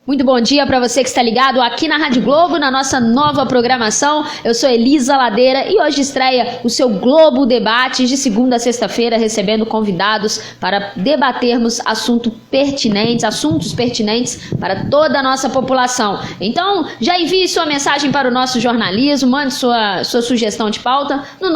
Muito bom dia para você que está ligado aqui na Rádio Globo, na nossa nova programação. Eu sou Elisa Ladeira e hoje estreia o seu Globo Debates de segunda a sexta-feira, recebendo convidados para debatermos assuntos pertinentes para toda a nossa população. Então, já envie sua mensagem para o nosso jornalismo, mande sua sugestão de pauta no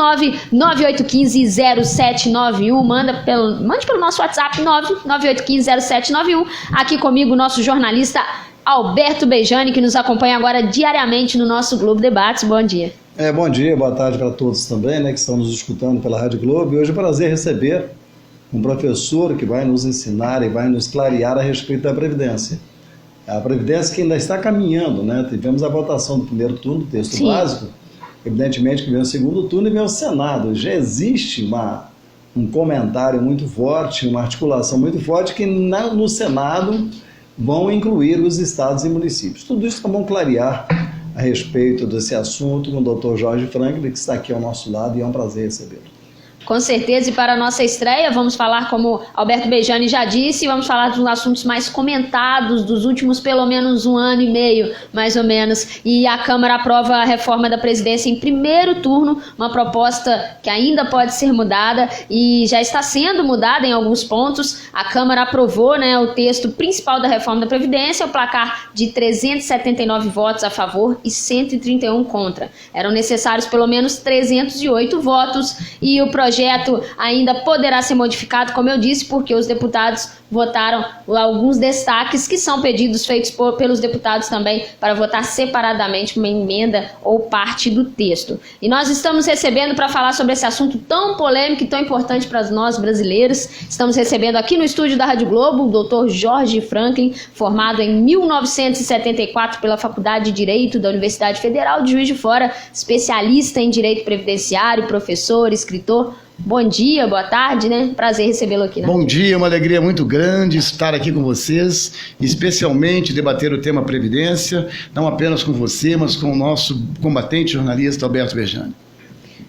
998150791, mande pelo nosso WhatsApp 998150791. Aqui comigo, nosso jornalista Alberto Bejani, que nos acompanha agora diariamente no nosso Globo Debates. Bom dia. Bom dia, boa tarde para todos também, que estão nos escutando pela Rádio Globo. E hoje é um prazer receber um professor que vai nos ensinar e vai nos clarear a respeito da Previdência. A Previdência que ainda está caminhando, Tivemos a votação do primeiro turno do texto básico, evidentemente que vem o segundo turno e vem o Senado. Já existe um comentário muito forte, uma articulação muito forte que no Senado vão incluir os estados e municípios. Tudo isso vamos clarear a respeito desse assunto com o Dr. Jorge Franklin, que está aqui ao nosso lado, e é um prazer recebê-lo. Com certeza, e para a nossa estreia, vamos falar, como Alberto Bejani já disse, vamos falar dos assuntos mais comentados dos últimos pelo menos um ano e meio, mais ou menos. E a Câmara aprova a reforma da Previdência em primeiro turno, uma proposta que ainda pode ser mudada e já está sendo mudada em alguns pontos. A Câmara aprovou o texto principal da reforma da Previdência, o placar de 379 votos a favor e 131 contra. Eram necessários pelo menos 308 votos e o projeto ainda poderá ser modificado, como eu disse, porque os deputados votaram alguns destaques que são pedidos feitos pelos deputados também para votar separadamente uma emenda ou parte do texto. E nós estamos recebendo para falar sobre esse assunto tão polêmico e tão importante para nós brasileiros. Estamos recebendo aqui no estúdio da Rádio Globo o Dr. Jorge Franklin, formado em 1974 pela Faculdade de Direito da Universidade Federal de Juiz de Fora, especialista em direito previdenciário, professor, escritor. Bom dia, boa tarde, Prazer recebê-lo aqui. Bom dia, uma alegria muito grande estar aqui com vocês, especialmente debater o tema Previdência, não apenas com você, mas com o nosso combatente jornalista Alberto Bejani.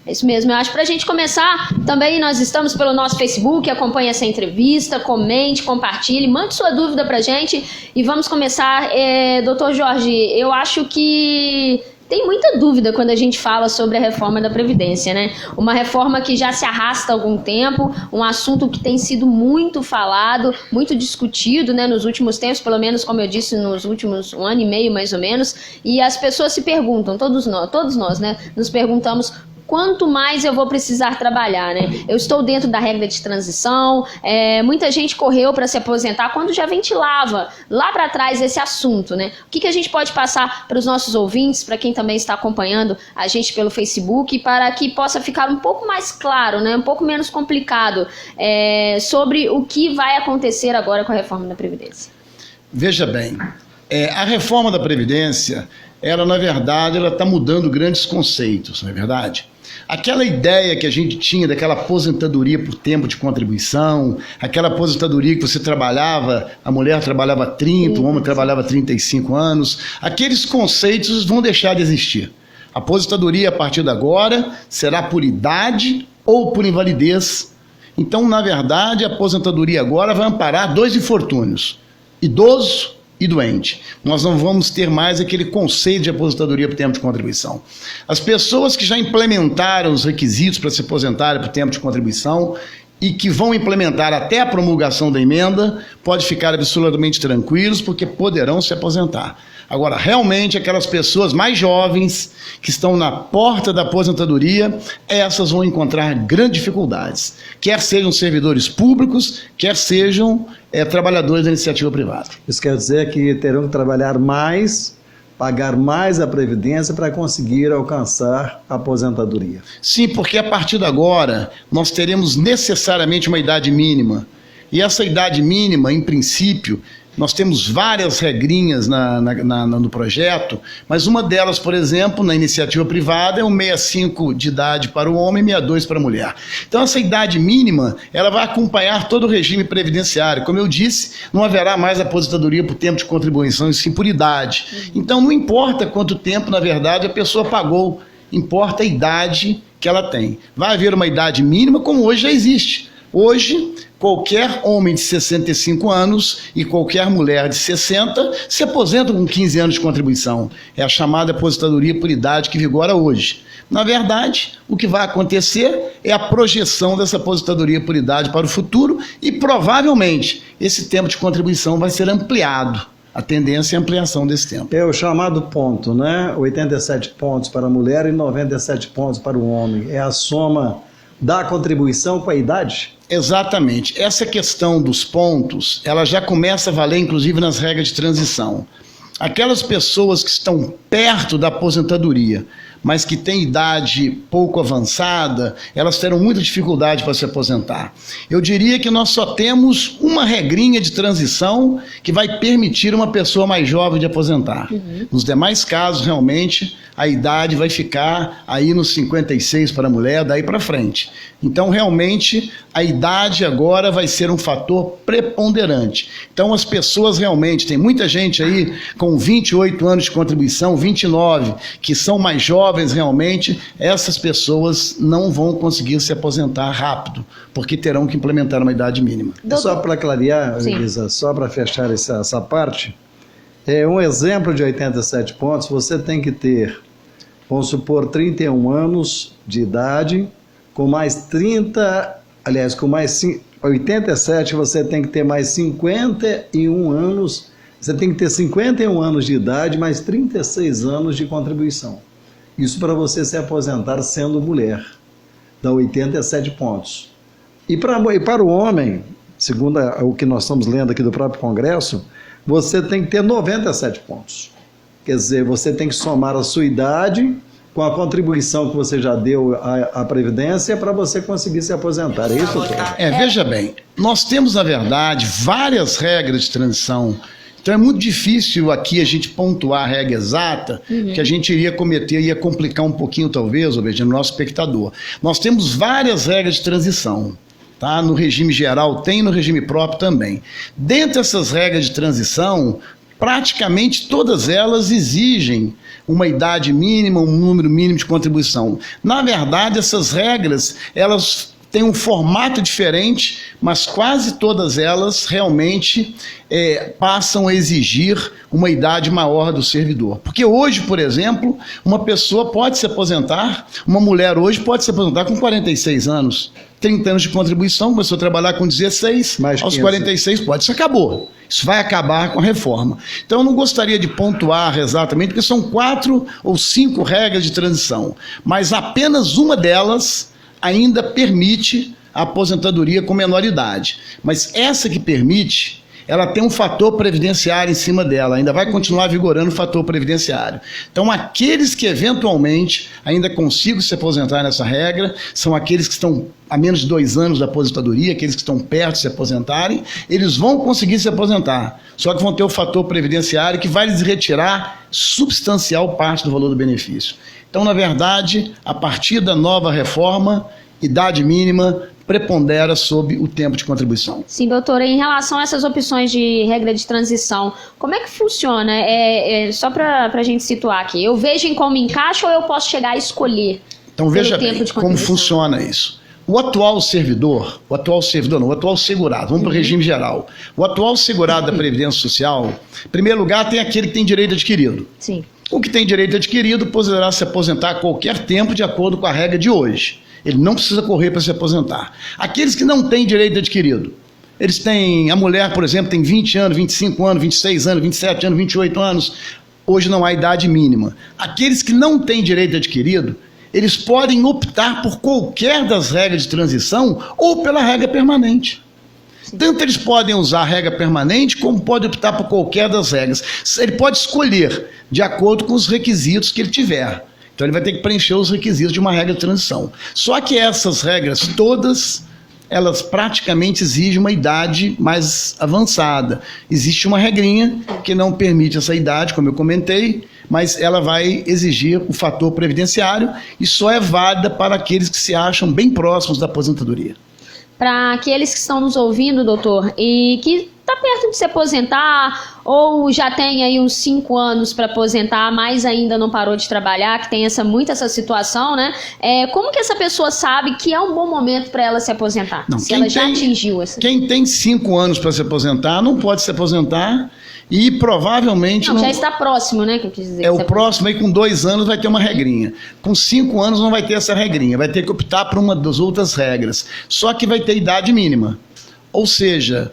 É isso mesmo, eu acho que para a gente começar, também nós estamos pelo nosso Facebook, acompanhe essa entrevista, comente, compartilhe, mande sua dúvida para a gente e vamos começar. Doutor Jorge, eu acho que tem muita dúvida quando a gente fala sobre a reforma da Previdência, Uma reforma que já se arrasta há algum tempo, um assunto que tem sido muito falado, muito discutido, nos últimos tempos, pelo menos, como eu disse, nos últimos um ano e meio, mais ou menos, e as pessoas se perguntam, todos nós, nos perguntamos: quanto mais eu vou precisar trabalhar, Eu estou dentro da regra de transição, muita gente correu para se aposentar quando já ventilava lá para trás esse assunto, O que a gente pode passar para os nossos ouvintes, para quem também está acompanhando a gente pelo Facebook, para que possa ficar um pouco mais claro, um pouco menos complicado, sobre o que vai acontecer agora com a reforma da Previdência? Veja bem, a reforma da Previdência, ela na verdade está mudando grandes conceitos, não é verdade? Aquela ideia que a gente tinha daquela aposentadoria por tempo de contribuição, aquela aposentadoria que você trabalhava, a mulher trabalhava 30, o homem trabalhava 35 anos, aqueles conceitos vão deixar de existir. A aposentadoria, a partir de agora, será por idade ou por invalidez. Então, na verdade, a aposentadoria agora vai amparar dois infortúnios: idoso e doente. Nós não vamos ter mais aquele conceito de aposentadoria por tempo de contribuição. As pessoas que já implementaram os requisitos para se aposentarem por tempo de contribuição e que vão implementar até a promulgação da emenda, pode ficar absolutamente tranquilos, porque poderão se aposentar. Agora, realmente, aquelas pessoas mais jovens que estão na porta da aposentadoria, essas vão encontrar grandes dificuldades, quer sejam servidores públicos, quer sejam trabalhadores da iniciativa privada. Isso quer dizer que terão que trabalhar mais, pagar mais a Previdência para conseguir alcançar a aposentadoria. Sim, porque a partir de agora nós teremos necessariamente uma idade mínima. E essa idade mínima, em princípio, nós temos várias regrinhas no projeto, mas uma delas, por exemplo, na iniciativa privada, é o 65 de idade para o homem e 62 para a mulher. Então, essa idade mínima, ela vai acompanhar todo o regime previdenciário. Como eu disse, não haverá mais aposentadoria por tempo de contribuição, e sim por idade. Então, não importa quanto tempo, na verdade, a pessoa pagou, importa a idade que ela tem. Vai haver uma idade mínima, como hoje já existe. Hoje, qualquer homem de 65 anos e qualquer mulher de 60 se aposentam com 15 anos de contribuição. É a chamada aposentadoria por idade que vigora hoje. Na verdade, o que vai acontecer é a projeção dessa aposentadoria por idade para o futuro e provavelmente esse tempo de contribuição vai ser ampliado. A tendência é a ampliação desse tempo. É o chamado ponto, né? 87 pontos para a mulher e 97 pontos para o homem. É a soma da contribuição com a idade? Exatamente. Essa questão dos pontos, ela já começa a valer, inclusive, nas regras de transição. Aquelas pessoas que estão perto da aposentadoria, mas que têm idade pouco avançada, elas terão muita dificuldade para se aposentar. Eu diria que nós só temos uma regrinha de transição que vai permitir uma pessoa mais jovem de aposentar. Nos demais casos, realmente, a idade vai ficar aí nos 56 para a mulher, daí para frente. Então, realmente, a idade agora vai ser um fator preponderante. Então, as pessoas realmente, tem muita gente aí com 28 anos de contribuição, 29, que são mais jovens realmente, essas pessoas não vão conseguir se aposentar rápido, porque terão que implementar uma idade mínima. Só para clarear, Elisa, só para fechar essa parte, um exemplo de 87 pontos, você tem que ter, vamos supor, 31 anos de idade, com mais 87, você tem que ter mais 51 anos, você tem que ter 51 anos de idade, mais 36 anos de contribuição. Isso para você se aposentar sendo mulher, dá 87 pontos. E para o homem, segundo o que nós estamos lendo aqui do próprio Congresso, você tem que ter 97 pontos. Quer dizer, você tem que somar a sua idade com a contribuição que você já deu à Previdência para você conseguir se aposentar. É isso, doutor? Veja bem, nós temos, na verdade, várias regras de transição. Então é muito difícil aqui a gente pontuar a regra exata, que a gente iria complicar um pouquinho, talvez, no nosso espectador. Nós temos várias regras de transição. Tá? No regime geral tem, no regime próprio também. Dentre essas regras de transição, praticamente todas elas exigem uma idade mínima, um número mínimo de contribuição. Na verdade, essas regras, elas têm um formato diferente, mas quase todas elas realmente passam a exigir uma idade maior do servidor. Porque hoje, por exemplo, uma pessoa pode se aposentar, uma mulher hoje pode se aposentar com 46 anos, 30 anos de contribuição, começou a trabalhar com 16, aos 46 pode, isso acabou. Isso vai acabar com a reforma. Então eu não gostaria de pontuar exatamente, porque são 4 ou 5 regras de transição, mas apenas uma delas ainda permite a aposentadoria com menor idade. Mas essa que permite, ela tem um fator previdenciário em cima dela, ainda vai continuar vigorando o fator previdenciário. Então, aqueles que eventualmente ainda consigam se aposentar nessa regra, são aqueles que estão a menos de 2 anos da aposentadoria, aqueles que estão perto de se aposentarem, eles vão conseguir se aposentar, só que vão ter o fator previdenciário que vai lhes retirar substancial parte do valor do benefício. Então, na verdade, a partir da nova reforma, idade mínima prepondera sobre o tempo de contribuição. Sim, doutora, em relação a essas opções de regra de transição, como é que funciona? Só para a gente situar aqui, eu vejo como encaixa ou eu posso chegar a escolher? Então veja bem como funciona isso. O atual segurado, vamos para o regime geral. O atual segurado da Previdência Social, em primeiro lugar, tem aquele que tem direito adquirido. Sim. O que tem direito adquirido poderá se aposentar a qualquer tempo de acordo com a regra de hoje. Ele não precisa correr para se aposentar. Aqueles que não têm direito adquirido, eles têm, a mulher, por exemplo, tem 20 anos, 25 anos, 26 anos, 27 anos, 28 anos, hoje não há idade mínima. Aqueles que não têm direito adquirido, eles podem optar por qualquer das regras de transição ou pela regra permanente. Tanto eles podem usar a regra permanente, como podem optar por qualquer das regras. Ele pode escolher de acordo com os requisitos que ele tiver. Então ele vai ter que preencher os requisitos de uma regra de transição. Só que essas regras todas, elas praticamente exigem uma idade mais avançada. Existe uma regrinha que não permite essa idade, como eu comentei, mas ela vai exigir o fator previdenciário e só é válida para aqueles que se acham bem próximos da aposentadoria. Para aqueles que estão nos ouvindo, doutor, e que está perto de se aposentar ou já tem aí uns 5 anos para aposentar, mas ainda não parou de trabalhar, que tem muito essa situação, né? Como que essa pessoa sabe que é um bom momento para ela se aposentar? Não, se ela já atingiu essa... Quem tem 5 anos para se aposentar não pode se aposentar e provavelmente... Não, já está próximo, né? Que eu quis dizer. O próximo aí com 2 anos vai ter uma regrinha. Com 5 anos não vai ter essa regrinha, vai ter que optar por uma das outras regras. Só que vai ter idade mínima. Ou seja,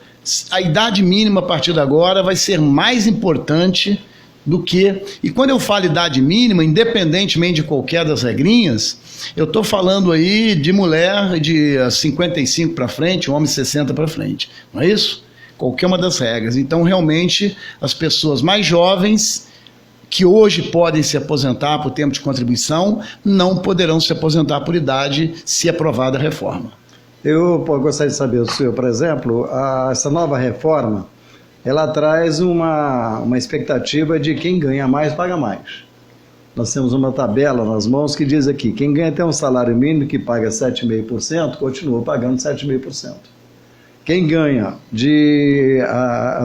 a idade mínima a partir de agora vai ser mais importante do que... E quando eu falo idade mínima, independentemente de qualquer das regrinhas, eu estou falando aí de mulher de 55 para frente, homem 60 para frente. Não é isso? Qualquer uma das regras. Então, realmente, as pessoas mais jovens que hoje podem se aposentar por tempo de contribuição não poderão se aposentar por idade se aprovada a reforma. Eu gostaria de saber do senhor, por exemplo, essa nova reforma, ela traz uma expectativa de quem ganha mais, paga mais. Nós temos uma tabela nas mãos que diz aqui, quem ganha até um salário mínimo que paga 7,5%, continua pagando 7,5%. Quem ganha de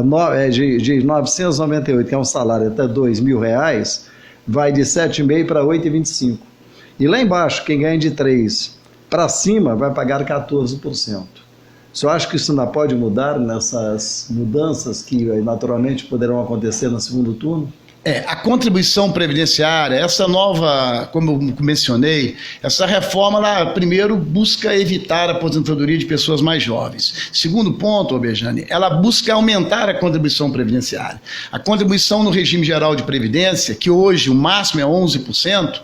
998, que é um salário até R$2.000, vai de 7,5 para 8,25. E lá embaixo, quem ganha de 3 para cima, vai pagar 14%. Você acha que isso ainda pode mudar nessas mudanças que naturalmente poderão acontecer no segundo turno? A contribuição previdenciária, essa nova, como eu mencionei, essa reforma, ela primeiro busca evitar a aposentadoria de pessoas mais jovens. Segundo ponto, Bejane, ela busca aumentar a contribuição previdenciária. A contribuição no regime geral de previdência, que hoje o máximo é 11%,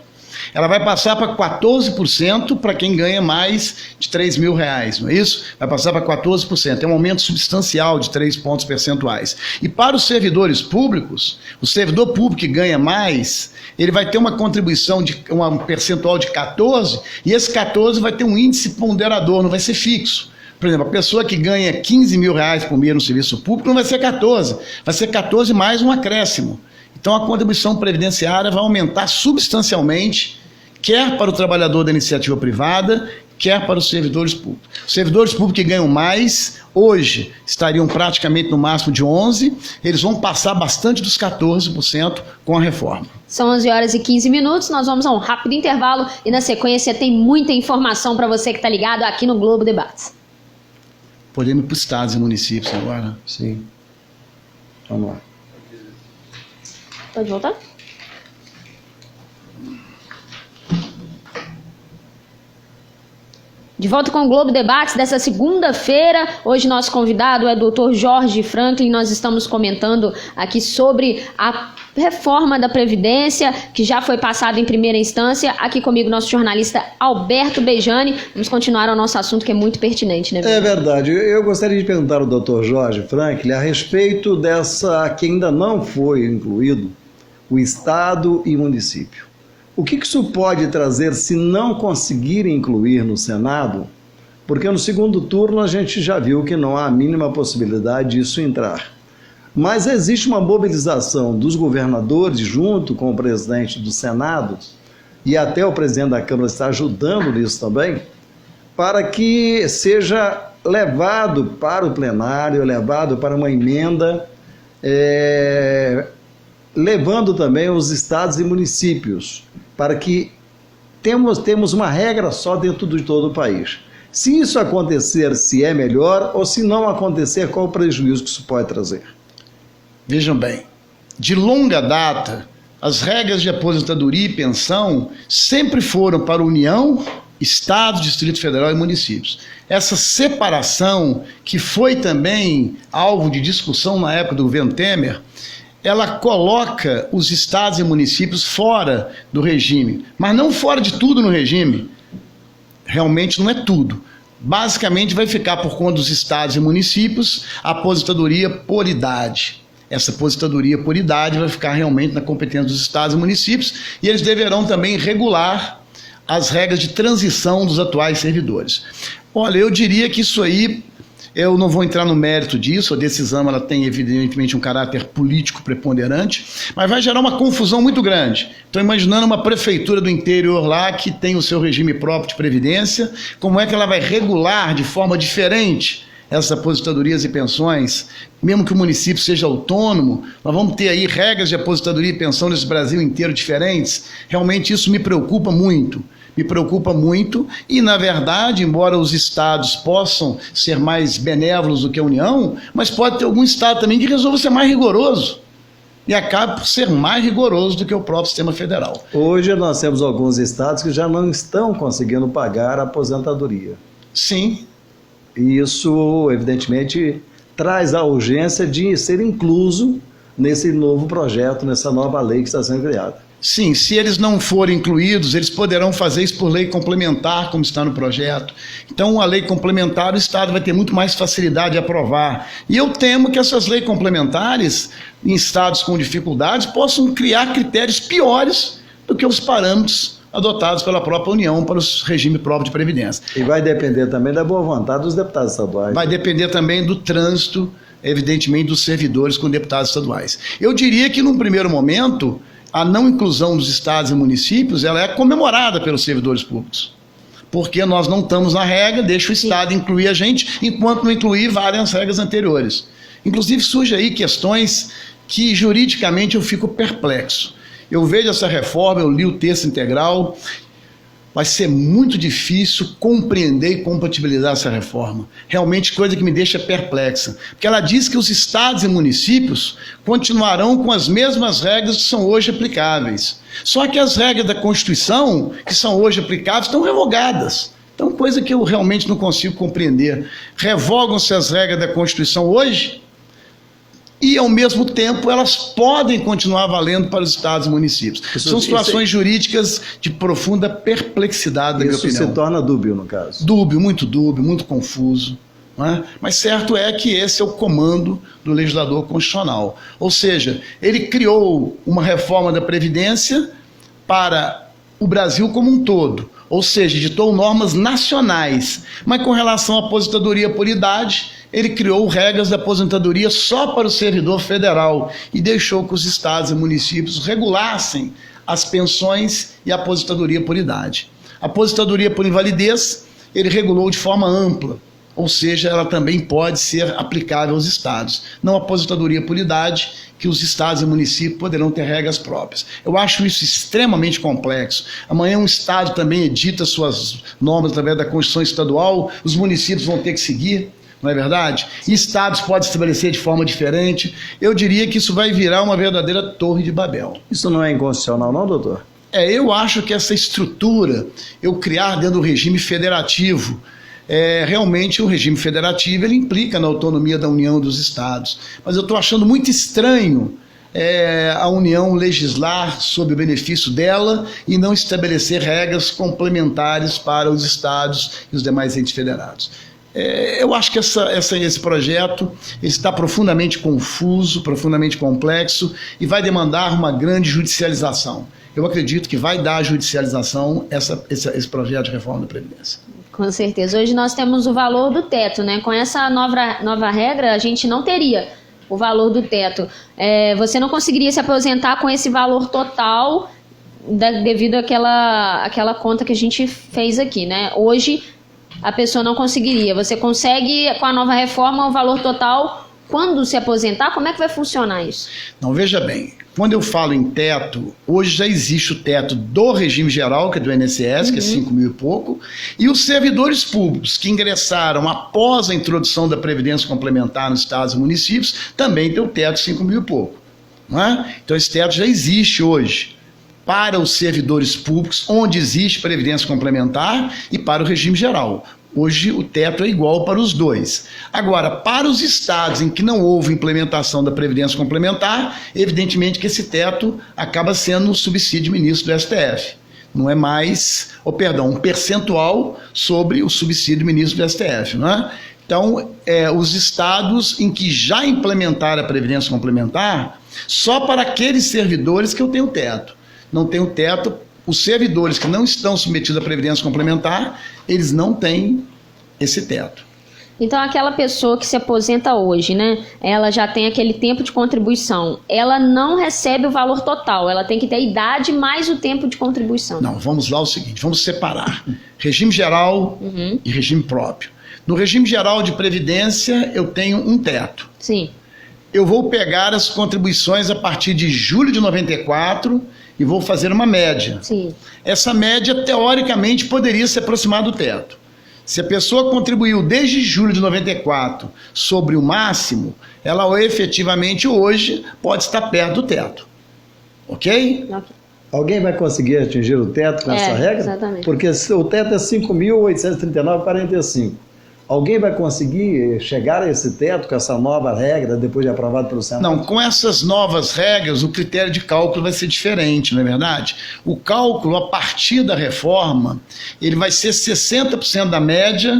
ela vai passar para 14% para quem ganha mais de R$3.000, não é isso? Vai passar para 14%, é um aumento substancial de 3 pontos percentuais. E para os servidores públicos, o servidor público que ganha mais, ele vai ter uma contribuição de um percentual de 14%, e esse 14% vai ter um índice ponderador, não vai ser fixo. Por exemplo, a pessoa que ganha R$15.000 por mês no serviço público não vai ser 14%, vai ser 14% mais um acréscimo. Então a contribuição previdenciária vai aumentar substancialmente, quer para o trabalhador da iniciativa privada, quer para os servidores públicos. Os servidores públicos que ganham mais, hoje, estariam praticamente no máximo de 11%, eles vão passar bastante dos 14% com a reforma. São 11h15, nós vamos a um rápido intervalo e na sequência tem muita informação para você que está ligado aqui no Globo Debates. Podemos ir para os estados e municípios agora? Sim. Vamos lá. Pode voltar? De volta com o Globo Debates dessa segunda-feira. Hoje nosso convidado é o Dr. Jorge Franklin. Nós estamos comentando aqui sobre a reforma da Previdência, que já foi passada em primeira instância. Aqui comigo nosso jornalista Alberto Bejane. Vamos continuar o nosso assunto que é muito pertinente, né? É verdade. Eu gostaria de perguntar ao Dr. Jorge Franklin a respeito dessa que ainda não foi incluído, o Estado e município. O que isso pode trazer se não conseguirem incluir no Senado? Porque no segundo turno a gente já viu que não há a mínima possibilidade disso entrar. Mas existe uma mobilização dos governadores junto com o presidente do Senado, e até o presidente da Câmara está ajudando nisso também, para que seja levado para o plenário, levado para uma emenda, levando também os estados e municípios, para que temos uma regra só dentro de todo o país. Se isso acontecer, se é melhor, ou se não acontecer, qual o prejuízo que isso pode trazer? Vejam bem, de longa data, as regras de aposentadoria e pensão sempre foram para a União, Estado, Distrito Federal e municípios. Essa separação, que foi também alvo de discussão na época do governo Temer, ela coloca os estados e municípios fora do regime, mas não fora de tudo no regime. Realmente não é tudo. Basicamente vai ficar por conta dos estados e municípios a aposentadoria por idade. Essa aposentadoria por idade vai ficar realmente na competência dos estados e municípios, e eles deverão também regular as regras de transição dos atuais servidores. Olha, eu diria que isso aí, eu não vou entrar no mérito disso, a decisão ela tem evidentemente um caráter político preponderante, mas vai gerar uma confusão muito grande. Estou imaginando uma prefeitura do interior lá que tem o seu regime próprio de previdência, como é que ela vai regular de forma diferente essas aposentadorias e pensões, mesmo que o município seja autônomo, nós vamos ter aí regras de aposentadoria e pensão nesse Brasil inteiro diferentes. Realmente isso me preocupa muito. Me preocupa muito e, na verdade, embora os estados possam ser mais benévolos do que a União, mas pode ter algum estado também que resolva ser mais rigoroso e acaba por ser mais rigoroso do que o próprio sistema federal. Hoje nós temos alguns estados que já não estão conseguindo pagar a aposentadoria. Sim. E isso, evidentemente, traz a urgência de ser incluso nesse novo projeto, nessa nova lei que está sendo criada. Sim, se eles não forem incluídos, eles poderão fazer isso por lei complementar, como está no projeto. Então, a lei complementar, o Estado vai ter muito mais facilidade de aprovar. E eu temo que essas leis complementares, em estados com dificuldades, possam criar critérios piores do que os parâmetros adotados pela própria União para o regime próprio de previdência. E vai depender também da boa vontade dos deputados estaduais. Vai depender também do trânsito, evidentemente, dos servidores com deputados estaduais. Eu diria que, num primeiro momento, a não inclusão dos estados e municípios, ela é comemorada pelos servidores públicos. Porque nós não estamos na regra, deixa o Estado incluir a gente, enquanto não incluir várias regras anteriores. Inclusive, surge aí questões que, juridicamente, eu fico perplexo. Eu vejo essa reforma, eu li o texto integral, vai ser muito difícil compreender e compatibilizar essa reforma. Realmente coisa que me deixa perplexa. Porque ela diz que os estados e municípios continuarão com as mesmas regras que são hoje aplicáveis. Só que as regras da Constituição, que são hoje aplicáveis, estão revogadas. Então, coisa que eu realmente não consigo compreender. Revogam-se as regras da Constituição hoje e, ao mesmo tempo, elas podem continuar valendo para os estados e municípios. São situações jurídicas de profunda perplexidade, na minha opinião. Isso se torna dúbio, no caso? Dúbio, muito confuso. Não é? Mas certo é que esse é o comando do legislador constitucional. Ou seja, ele criou uma reforma da Previdência para o Brasil como um todo. Ou seja, editou normas nacionais. Mas com relação à aposentadoria por idade, ele criou regras da aposentadoria só para o servidor federal e deixou que os estados e municípios regulassem as pensões e a aposentadoria por idade. A aposentadoria por invalidez, ele regulou de forma ampla, ou seja, ela também pode ser aplicável aos estados. Não a aposentadoria por idade, que os estados e municípios poderão ter regras próprias. Eu acho isso extremamente complexo. Amanhã um estado também edita suas normas através da Constituição Estadual, os municípios vão ter que seguir. Não é verdade? E estados podem estabelecer de forma diferente. Eu diria que isso vai virar uma verdadeira torre de Babel. Isso não é inconstitucional, não, doutor? Eu acho que essa estrutura, eu criar dentro do regime federativo, realmente o regime federativo ele implica na autonomia da União dos Estados. Mas eu estou achando muito estranho a União legislar sob o benefício dela e não estabelecer regras complementares para os estados e os demais entes federados. Eu acho que esse projeto está profundamente confuso, profundamente complexo e vai demandar uma grande judicialização. Eu acredito que vai dar judicialização esse projeto de reforma da Previdência. Com certeza. Hoje nós temos o valor do teto, né? Com essa nova regra, a gente não teria o valor do teto. Você não conseguiria se aposentar com esse valor total devido àquela conta que a gente fez aqui, né? Hoje a pessoa não conseguiria. Você consegue, com a nova reforma, o valor total quando se aposentar? Como é que vai funcionar isso? Não, veja bem, quando eu falo em teto, hoje já existe o teto do regime geral, que é do INSS, que é 5 mil e pouco, e os servidores públicos que ingressaram após a introdução da Previdência Complementar nos estados e municípios, também tem o teto de 5 mil e pouco. Não é? Então esse teto já existe hoje para os servidores públicos, onde existe Previdência Complementar, e para o regime geral. Hoje o teto é igual para os dois. Agora, para os estados em que não houve implementação da Previdência Complementar, evidentemente que esse teto acaba sendo um subsídio ministro do STF. Não é mais, um percentual sobre o subsídio ministro do STF, não é? Então, os estados em que já implementaram a Previdência Complementar, só para aqueles servidores que eu tenho teto. Não tem o teto, os servidores que não estão submetidos à Previdência Complementar, eles não têm esse teto. Então, aquela pessoa que se aposenta hoje, né, ela já tem aquele tempo de contribuição, ela não recebe o valor total, ela tem que ter a idade mais o tempo de contribuição. Não, vamos lá o seguinte, vamos separar regime geral e regime próprio. No regime geral de previdência, eu tenho um teto. Sim. Eu vou pegar as contribuições a partir de julho de 94 e vou fazer uma média. Sim. Essa média, teoricamente, poderia se aproximar do teto. Se a pessoa contribuiu desde julho de 94 sobre o máximo, ela efetivamente hoje pode estar perto do teto. Ok? Alguém vai conseguir atingir o teto com essa regra? Exatamente. Porque o teto é 5.839,45. Alguém vai conseguir chegar a esse teto com essa nova regra depois de aprovado pelo Senado? Não, com essas novas regras, o critério de cálculo vai ser diferente, não é verdade? O cálculo, a partir da reforma, ele vai ser 60% da média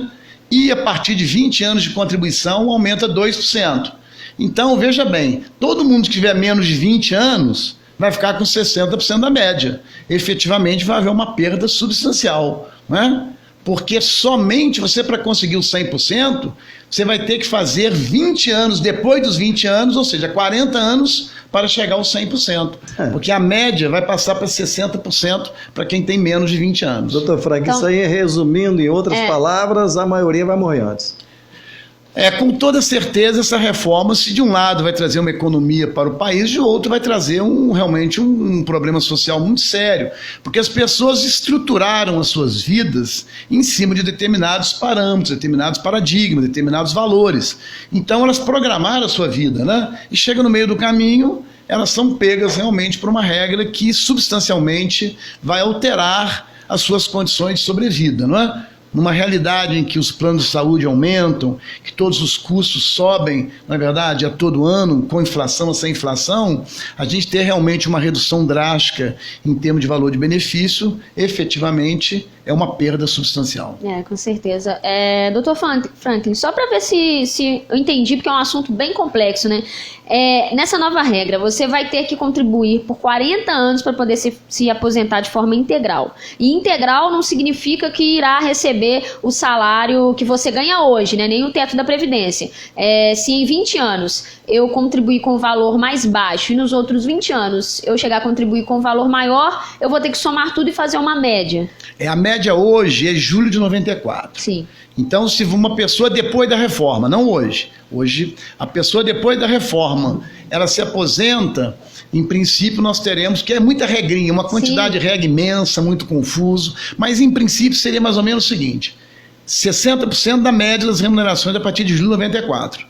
e a partir de 20 anos de contribuição aumenta 2%. Então, veja bem, todo mundo que tiver menos de 20 anos vai ficar com 60% da média. Efetivamente vai haver uma perda substancial, não é? Porque somente você, para conseguir o 100%, você vai ter que fazer 20 anos, depois dos 20 anos, ou seja, 40 anos para chegar aos 100%. Porque a média vai passar para 60% para quem tem menos de 20 anos. Doutor Frank, Então, isso aí, resumindo em outras palavras, a maioria vai morrer antes. Com toda certeza, essa reforma, se de um lado vai trazer uma economia para o país, de outro vai trazer realmente um problema social muito sério, porque as pessoas estruturaram as suas vidas em cima de determinados parâmetros, determinados paradigmas, determinados valores. Então elas programaram a sua vida, né? E chega no meio do caminho, elas são pegas realmente por uma regra que substancialmente vai alterar as suas condições de sobrevida, não é? Numa realidade em que os planos de saúde aumentam, que todos os custos sobem, na verdade, a todo ano, com inflação ou sem inflação, a gente ter realmente uma redução drástica em termos de valor de benefício, efetivamente é uma perda substancial. Com certeza. Dr. Franklin, só para ver se eu entendi, porque é um assunto bem complexo, né? Nessa nova regra, você vai ter que contribuir por 40 anos para poder se aposentar de forma integral. E integral não significa que irá receber o salário que você ganha hoje, né? Nem o teto da Previdência. Se em 20 anos eu contribuir com um valor mais baixo e nos outros 20 anos eu chegar a contribuir com um valor maior, eu vou ter que somar tudo e fazer uma média. A média hoje é julho de 94. Sim. Então, se uma pessoa depois da reforma, não hoje, a pessoa depois da reforma, ela se aposenta, em princípio nós teremos, que é muita regrinha, uma quantidade de regra imensa, muito confuso, mas em princípio seria mais ou menos o seguinte: 60% da média das remunerações a partir de julho de 94.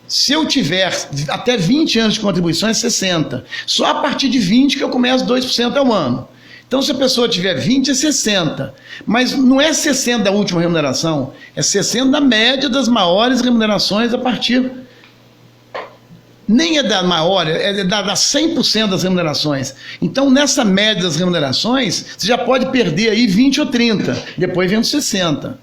Se eu tiver até 20 anos de contribuição é 60%, só a partir de 20 que eu começo 2% ao ano. Então, se a pessoa tiver 20, é 60. Mas não é 60 da última remuneração, é 60 da média das maiores remunerações a partir... Nem é da maior, é da 100% das remunerações. Então, nessa média das remunerações, você já pode perder aí 20 ou 30, depois vem os 60.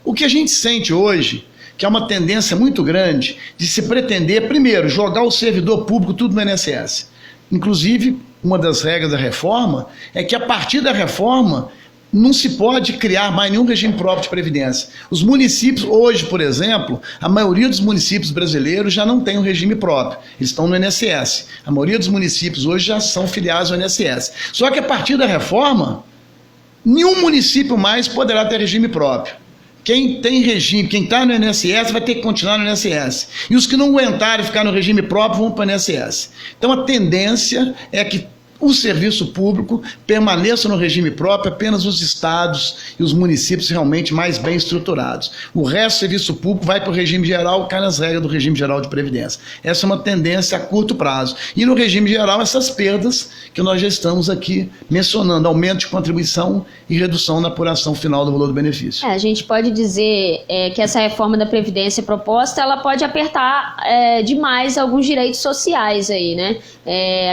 O que a gente sente hoje, que é uma tendência muito grande de se pretender, primeiro, jogar o servidor público tudo no INSS. Inclusive, uma das regras da reforma é que a partir da reforma não se pode criar mais nenhum regime próprio de previdência. Os municípios, hoje, por exemplo, a maioria dos municípios brasileiros já não tem um regime próprio, eles estão no INSS. A maioria dos municípios hoje já são filiados ao INSS. Só que a partir da reforma, nenhum município mais poderá ter regime próprio. Quem tem regime, quem está no INSS vai ter que continuar no INSS. E os que não aguentarem ficar no regime próprio vão para o INSS. Então a tendência é que o serviço público permaneça no regime próprio, apenas os estados e os municípios realmente mais bem estruturados. O resto do serviço público vai para o regime geral, cai nas regras do regime geral de previdência. Essa é uma tendência a curto prazo. E no regime geral, essas perdas que nós já estamos aqui mencionando, aumento de contribuição e redução na apuração final do valor do benefício. A gente pode dizer que essa reforma da Previdência proposta, ela pode apertar demais alguns direitos sociais aí, né?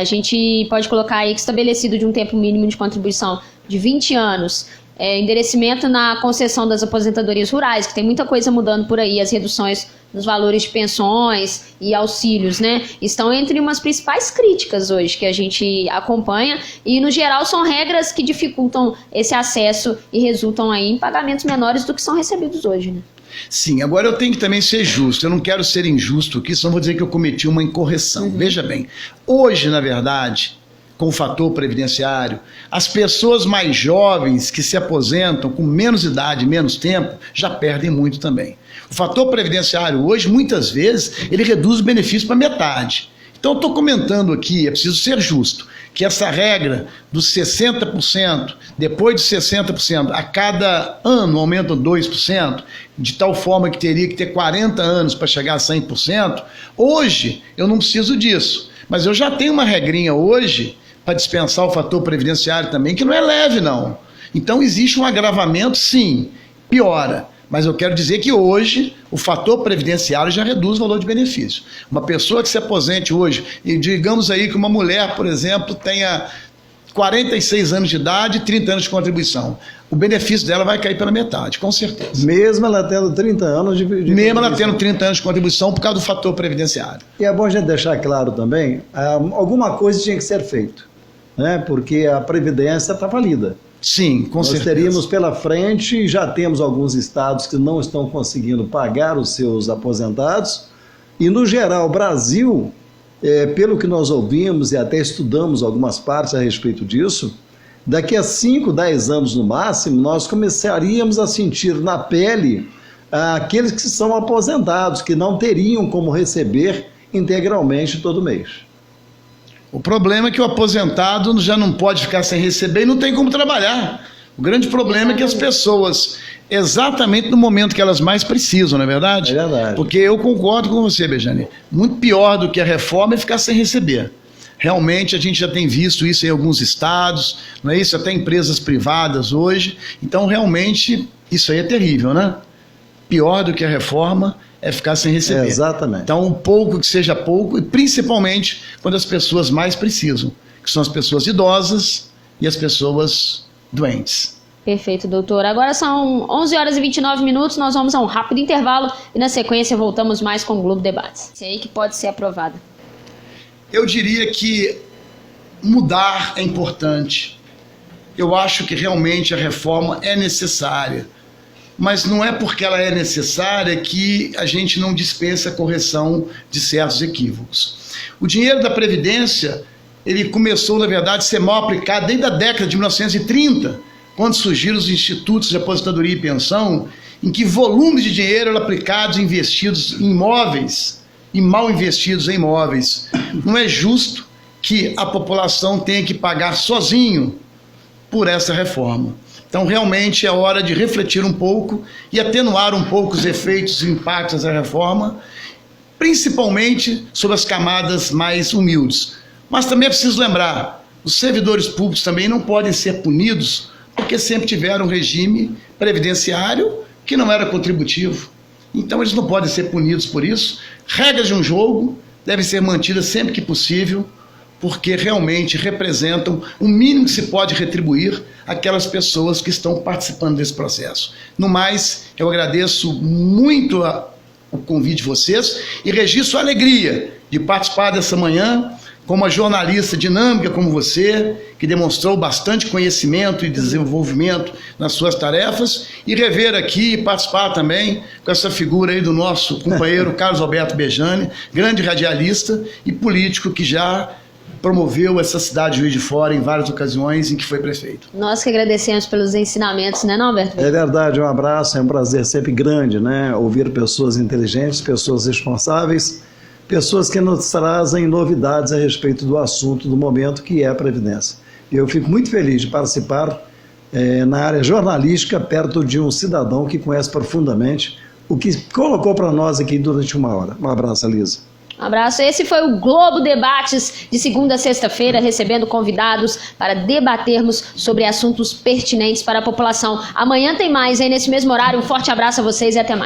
A gente pode colocar aí que estabelecido de um tempo mínimo de contribuição de 20 anos, endereçamento na concessão das aposentadorias rurais, que tem muita coisa mudando por aí, as reduções nos valores de pensões e auxílios, né? Estão entre umas principais críticas hoje que a gente acompanha e, no geral, são regras que dificultam esse acesso e resultam aí em pagamentos menores do que são recebidos hoje, né? Sim, agora eu tenho que também ser justo, eu não quero ser injusto aqui, senão vou dizer que eu cometi uma incorreção. Veja bem, hoje, na verdade, com o fator previdenciário. As pessoas mais jovens que se aposentam com menos idade, menos tempo, já perdem muito também. O fator previdenciário hoje, muitas vezes, ele reduz o benefício para metade. Então, eu estou comentando aqui, é preciso ser justo, que essa regra dos 60%, depois de 60%, a cada ano aumentam 2%, de tal forma que teria que ter 40 anos para chegar a 100%, hoje eu não preciso disso. Mas eu já tenho uma regrinha hoje para dispensar o fator previdenciário também, que não é leve, não. Então, existe um agravamento, sim, piora. Mas eu quero dizer que hoje o fator previdenciário já reduz o valor de benefício. Uma pessoa que se aposente hoje, e digamos aí que uma mulher, por exemplo, tenha 46 anos de idade e 30 anos de contribuição, o benefício dela vai cair pela metade, com certeza. Mesmo ela tendo 30 anos de Mesmo ela tendo 30 anos de contribuição por causa do fator previdenciário. E é bom a gente deixar claro também, alguma coisa tinha que ser feita, né? Porque a Previdência está falida. Sim, com certeza. Nós teríamos pela frente, já temos alguns estados que não estão conseguindo pagar os seus aposentados, e no geral, o Brasil, pelo que nós ouvimos e até estudamos algumas partes a respeito disso, daqui a 5, 10 anos no máximo, nós começaríamos a sentir na pele aqueles que são aposentados, que não teriam como receber integralmente todo mês. O problema é que o aposentado já não pode ficar sem receber e não tem como trabalhar. O grande problema é que as pessoas, exatamente no momento que elas mais precisam, não é verdade? É verdade. Porque eu concordo com você, Bejane. Muito pior do que a reforma é ficar sem receber. Realmente a gente já tem visto isso em alguns estados, não é isso? Até empresas privadas hoje. Então realmente isso aí é terrível, né? Pior do que a reforma é ficar sem receber. Exatamente. Então, um pouco que seja pouco, e principalmente quando as pessoas mais precisam, que são as pessoas idosas e as pessoas doentes. Perfeito, doutor. Agora são 11 horas e 29 minutos, nós vamos a um rápido intervalo e na sequência voltamos mais com o Globo Debates. Isso aí que pode ser aprovado. Eu diria que mudar é importante. Eu acho que realmente a reforma é necessária. Mas não é porque ela é necessária que a gente não dispensa a correção de certos equívocos. O dinheiro da Previdência, ele começou, na verdade, a ser mal aplicado desde a década de 1930, quando surgiram os institutos de aposentadoria e pensão, em que volumes de dinheiro eram aplicados e investidos em imóveis e mal investidos em imóveis. Não é justo que a população tenha que pagar sozinho por essa reforma. Então, realmente, é hora de refletir um pouco e atenuar um pouco os efeitos e impactos da reforma, principalmente sobre as camadas mais humildes. Mas também é preciso lembrar, os servidores públicos também não podem ser punidos porque sempre tiveram um regime previdenciário que não era contributivo. Então, eles não podem ser punidos por isso. Regras de um jogo devem ser mantidas sempre que possível, porque realmente representam o mínimo que se pode retribuir aquelas pessoas que estão participando desse processo. No mais, eu agradeço muito o convite de vocês e registro a alegria de participar dessa manhã com uma jornalista dinâmica como você, que demonstrou bastante conhecimento e desenvolvimento nas suas tarefas, e rever aqui e participar também com essa figura aí do nosso companheiro Carlos Alberto Bejane, grande radialista e político que já promoveu essa cidade de Juiz de Fora em várias ocasiões em que foi prefeito. Nós que agradecemos pelos ensinamentos, né, não, Alberto? É verdade, um abraço, é um prazer sempre grande, né? Ouvir pessoas inteligentes, pessoas responsáveis, pessoas que nos trazem novidades a respeito do assunto do momento, que é a Previdência. Eu fico muito feliz de participar na área jornalística, perto de um cidadão que conhece profundamente o que colocou para nós aqui durante uma hora. Um abraço, Elisa. Um abraço. Esse foi o Globo Debates de segunda a sexta-feira, recebendo convidados para debatermos sobre assuntos pertinentes para a população. Amanhã tem mais, hein? Nesse mesmo horário. Um forte abraço a vocês e até mais.